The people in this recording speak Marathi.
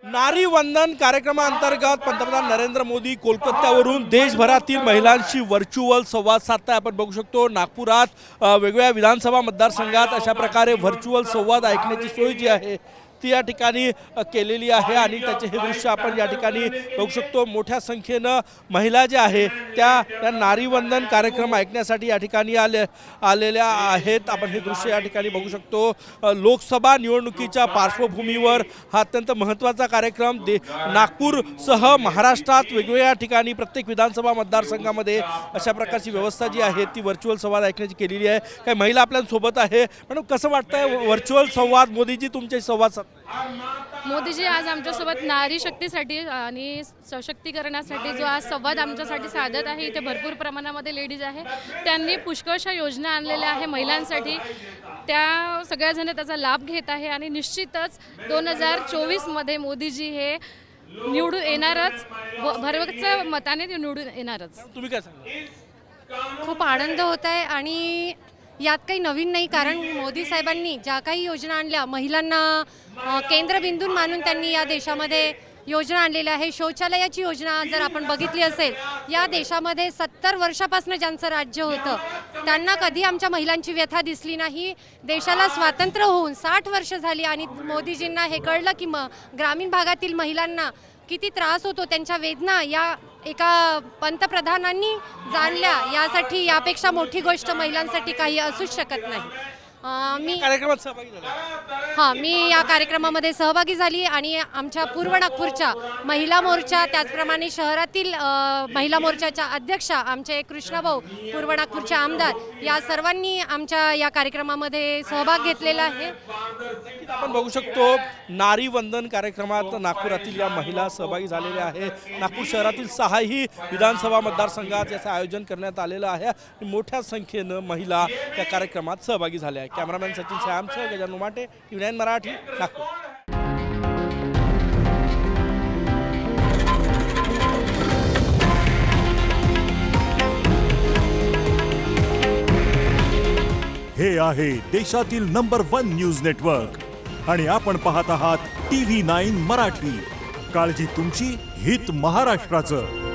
नारी वंदन कार्यक्रमांतर्गत पंतप्रधान नरेंद्र मोदी कोलकात्यावरून देशभरातील महिलांशी व्हर्च्युअल संवाद साधताय। आपण बघू शकतो नागपुरात वेगवेगळ्या विधानसभा मतदारसंघात अशा प्रकारे व्हर्च्युअल संवाद ऐकण्याची सोय जी आहे ती या ठिकाणी केलेली आहे आणि त्याचे हे दृश्य आपण या ठिकाणी बघू शकतो। मोठ्या संख्येनं महिला ज्या आहे त्या नारी वंदन कार्यक्रम ऐकण्यासाठी या ठिकाणी आलेल्या आहेत। आपण हे दृश्य या ठिकाणी बघू शकतो। लोकसभा निवडणुकीच्या पार्श्वभूमीवर हा अत्यंत महत्त्वाचा कार्यक्रम नागपूरसह महाराष्ट्रात वेगवेगळ्या ठिकाणी प्रत्येक विधानसभा मतदारसंघामध्ये अशा प्रकारची व्यवस्था जी आहे ती व्हर्च्युअल संवाद ऐकण्याची केलेली आहे। काही महिला आपल्यासोबत आहे। मॅडम कसं वाटतंय व्हर्च्युअल संवाद? मोदीजी तुमचे संवाद मोदीजी आज आमच्यासोबत नारी शक्तीसाठी आणि सशक्तीकरणासाठी जो आज संवाद आमच्यासाठी साधत आहे। इथे भरपूर प्रमाणामध्ये लेडीज आहे, त्यांनी पुष्कळशा योजना आणलेल्या आहे महिलांसाठी, त्या सगळ्याजण त्याचा लाभ घेत आहे आणि निश्चितच 2024 मध्ये मोदीजी हे निवडून येणारच, भरवच्या मताने निवडून येणारच। तुम्ही काय सांगा? खूप आनंद होत आहे आणि यात काही नवीन नाही, कारण मोदी साहेबांनी ज्या काही योजना आणल्या महिलांना केंद्रबिंदू मानून त्यांनी या देशामध्ये योजना आणलेल्या आहे। शौचालयाची योजना जर आपण बघितली असेल, या देशामध्ये 70 वर्षापासून ज्यांचं राज्य होतं त्यांना कधी आमच्या महिलांची व्यथा दिसली नाही। देशाला स्वातंत्र्य होऊन 60 वर्ष झाली आणि मोदीजींना हे कळलं की ग्रामीण भागातील महिलांना किती त्रास होतो, त्यांच्या वेदना या एका पंतप्रधानांनी जाणल्या। यासाठी यापेक्षा मोठी गोष्ट महिलांसाठी काही असूच शकत नाही। कार्यक्रमात सहभागी झाले? मी या कार्यक्रमामध्ये सहभागी झाली आणि आमच्या पूर्व नागपूरच्या महिला मोर्चा, त्याचप्रमाणे शहरातील महिला मोर्चाच्या अध्यक्षा आमचे कृष्णाभाऊ, पूर्व नागपूरचे आमदार, या सर्वांनी आमच्या या कार्यक्रमामध्ये सहभाग घेतलेला आहे। आपण बघू शकतो नारी वंदन कार्यक्रमात नागपुरातील या महिला सहभागी झालेल्या आहेत। नागपूर शहरातील 6ही विधानसभा मतदारसंघात याचं आयोजन करण्यात आलेलं आहे आणि मोठ्या संख्येनं महिला या कार्यक्रमात सहभागी झाल्या आहेत। कॅमेरामॅन सचिन श्यामसह गजानन उमाटे, TV9 मराठी, नागपूर। हे आहे देशातील नंबर 1 न्यूज नेटवर्क आणि आपण पाहत आहात TV9 मराठी। काळजी तुमची, हित महाराष्ट्राचं।